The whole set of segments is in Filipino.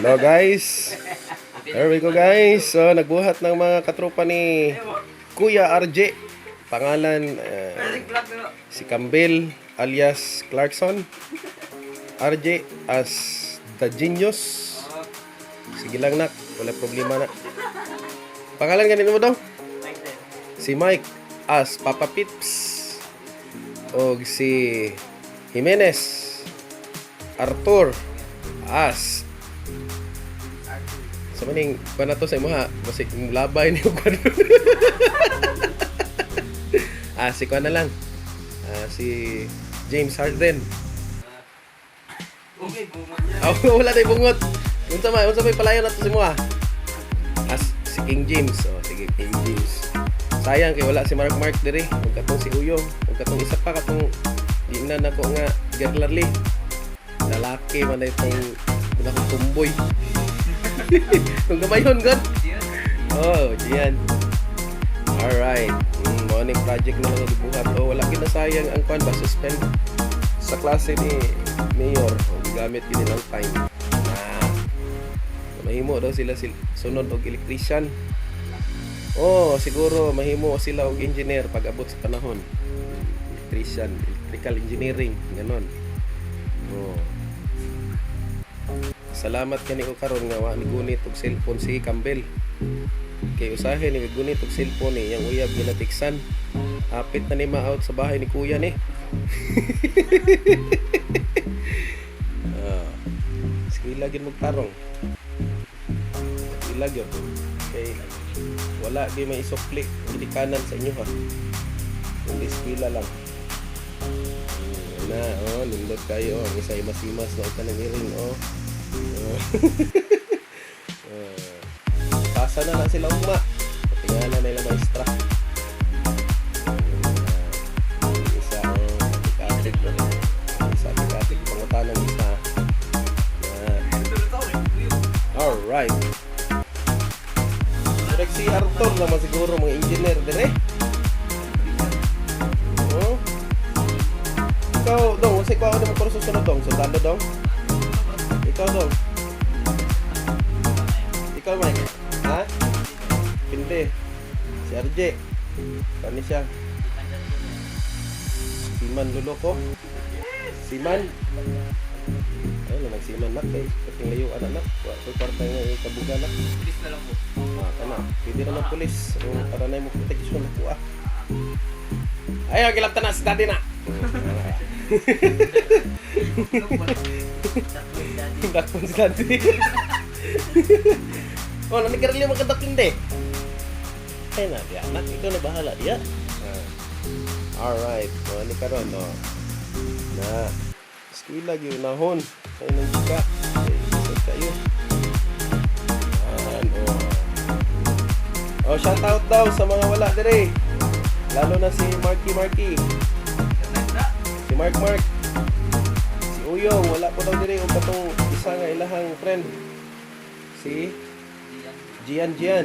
Hello guys. There we go guys. So nagbuhat ng mga katropa ni Kuya RJ. Pangalan si Campbell alias Clarkson. RJ as The Genius. Sige lang nak, wala problema na. Pangalan ganito mo daw? Si Mike as Papa Pips. O si Jimenez Arthur as sa maning kuan na to sa imo ha, basi labay ni kuan. Si kuan na lang. Si James Harden. Wala tay bungot. Unsa may palayon nato si mo ha? Si King James. Sige King James. Sayang kay wala si Mark dire. Ug katong si Uyong, ug katong isa pa katong giingnan nako nga Gerlarly. Lalaki man na itong unang tumboy. Nung gamayon gan. Diyan. Alright. Morning project na lang gibuhat. Wala kinasayang ang kuan ba suspend sa klase ni Mayor. Gamit din nilang time. Mahimo daw sila sunod og electrician. Siguro mahimo sila og engineer pag abot sa panahon. Electrician, electrical engineering, ganon. Salamat kani ko karon nga wa ni gunit og cellphone si Campbell. Kay usahay ni gunit og cellphone ni yang uyab ginatiksan. Apit na ni ma-out sa bahay ni kuya ni. Sige lagi magtarong. Ilag yun. Kay wala di may isukli kanan sa inyo ha. Kundi eskwela lang. Nindot kayo. Ang isa imas-imas na ito ng iring. Pasa na lang sila ugma. Patingalan nila maestra. Isa katik na. Isa katik pangutanang isa. Alright. Direk si Arthur naman siguro mga engineer dire. Ikaw dong, kasi ikaw naman kurso sunod dong. Sundalo dong. Ikaw dong. Ikaw Mike. Ha? Hindi. Si RJ. Kani siya. Siman luloko. Siman. Ay, nagsiman nak kay kating layo anak. Wa ko kwarta nga kabuga nak. Pulis na lang po. Kana. Pwede naman pulis. Para na mo protection ko Ay, gilap ta na si daddy na. Dakpon si daddy. Nanigarili magkadakling de. Ay na, di anak. Ikaw na bahala diya. Alright. Ano karon no? Na. Eskwela gyud nahon. Ay nang giga. Ay kayo. Shout out daw sa mga wala dire. Lalo na si Marky. Si Mark. Si Uyong, wala po daw dire o katong isa nga ilahang friend. Si Gian. Yan.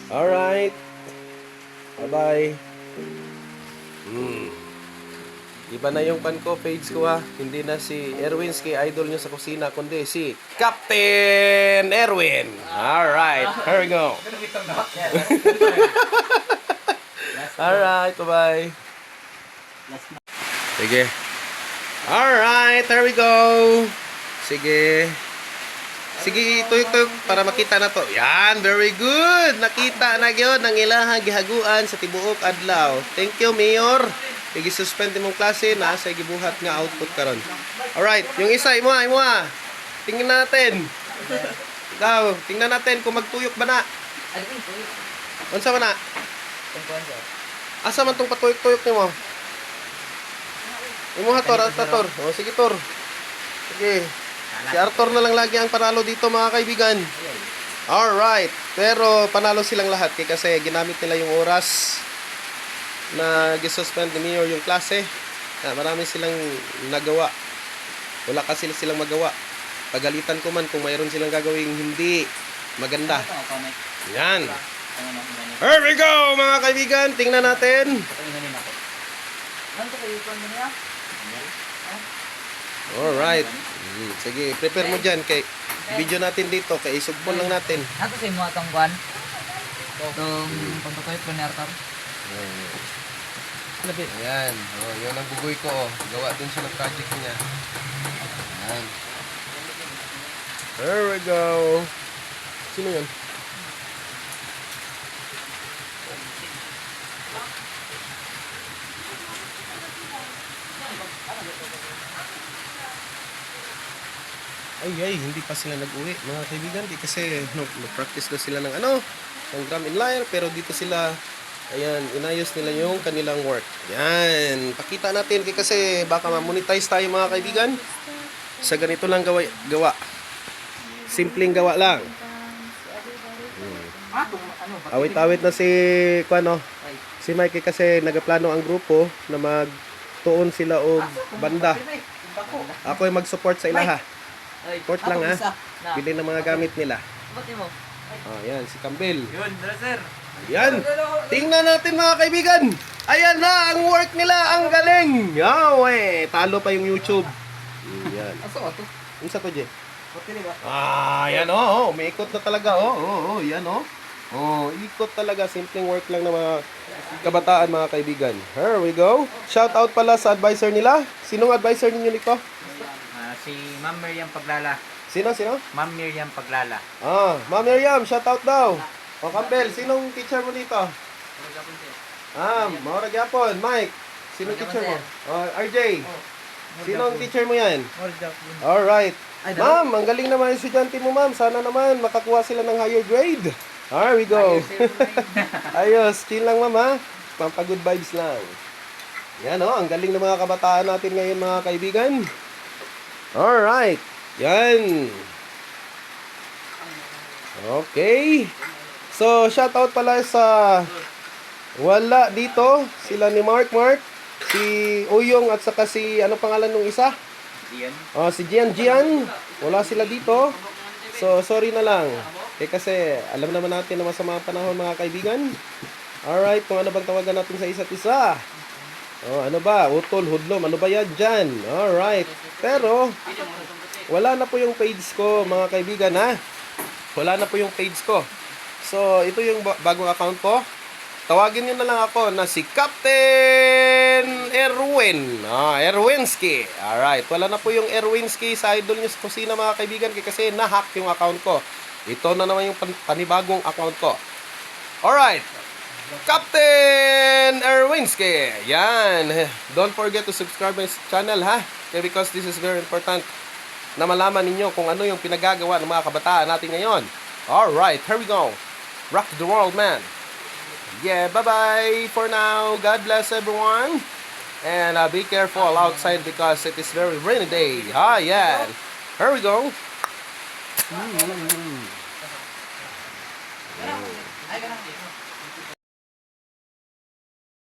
Alright. Bye-bye. Iba na yung pan ko, page ko ha. Hindi na si Erwinski idol nyo sa kusina, kundi si Captain Erwin. Alright, here we go. Alright, bye-bye. Sige. Alright, there we go. Sige, tuyok-tuyok para makita na to. Yan, very good. Nakita na yun ang ilahang gihaguan sa tibuok adlaw. Thank you, Mayor. Igi-suspend mong klase na sa gibuhat nga output karon. Alright, yung isa, imo ha. Tingnan natin. Tingnan natin kung magtuyok ba na. Unsa ba na? Asa man tong patuyok-tuyok nimo? Imo ha, Tor. Sige, Tor. Sige. Si Arthur na lang lagi ang panalo dito mga kaibigan. Alright. Pero panalo silang lahat kasi ginamit nila yung oras na gisuspend ni Mayor yung klase. Marami silang nagawa. Wala kasi silang magawa. Pagalitan ko man kung mayroon silang gagawing hindi maganda. Yan. Here we go mga kaibigan. Tingnan natin. Alright. Sige, prepare mo dyan. Kay video natin dito. Kay isugpon lang natin. Nato sa imo atong kuan. Itong pagtukoy po ni Arthur. Lapit. Ayan. Oh, yun ang bugoy ko. Oh. Gawa din siya ng project niya. Ayan. There we go. Sino yun? Ay, hindi pa sila nag-uwi, mga kaibigan. Di kasi practice daw sila ng ng drum and lyre, pero dito sila, ayan, inayos nila yung kanilang work. Yan, pakita natin kasi baka ma-monetize tayo, mga kaibigan. Sa ganito lang gawa. Simpleng gawa lang. Awit-awit na si si Mikey kasi nagaplano ang grupo na magtuon sila og banda. Ako ay mag-support sa ilaha. Support lang ha. Bili ng mga gamit nila. Oh, yan si Campbell. Yun, sir. Yan. Tingnan natin, mga kaibigan. Ayan na ang work nila, ang galing. Yawe, talo pa yung YouTube. Yan. Aso ato. Unsa to, Je? Pati ba? Yan umiikot na talaga. Yan ikot talaga. Simpleng work lang ng mga kabataan, mga kaibigan. Here we go. Shout out pala sa advisor nila. Sinong advisor ninyo nito? Si Ma'am Miriam Paglala. Sino? Ma'am Miriam Paglala. Ma'am Miriam, shout out daw. O Campbell, sinong teacher mo dito? Maura Gyapon. Mike, sinong teacher mo? RJ, sinong teacher mo yan? Alright. Ma'am, ang galing naman yung estudyante mo, ma'am. Sana naman makakuha sila ng higher grade. There we go. Ayos, chill lang, ma'am, ha? Pampagood vibes lang. Yan, ang galing ng mga kabataan natin ngayon, mga kaibigan. Alright. Yan. Okay. So, shoutout pala sa wala dito. Sila ni Mark, si Uyong at saka si, ano pangalan nung isa? Si Gian. Wala sila dito. So, sorry na lang. Kasi alam naman natin na masama ang panahon, mga kaibigan. Alright, kung ano bang tawagan natin sa isa't isa. Ano ba? Utol, hudlom. Ano ba yan dyan? Alright. Pero, wala na po yung page ko, mga kaibigan, ha? Wala na po yung page ko. So, ito yung bagong account ko. Tawagin nyo na lang ako na si Captain Erwin. Erwinski. Alright. Wala na po yung Erwinski sa idol nyo sa kusina, mga kaibigan, kasi na-hack yung account ko. Ito na naman yung panibagong account ko. Alright. Captain Erwinski. Yan. Don't forget to subscribe my channel, ha? Okay, because this is very important na malaman ninyo kung ano yung pinagagawa ng mga kabataan natin ngayon. Alright, here we go. Rock the world, man. Yeah, bye-bye for now. God bless everyone. And be careful outside because it is very rainy day. Yeah. Here we go.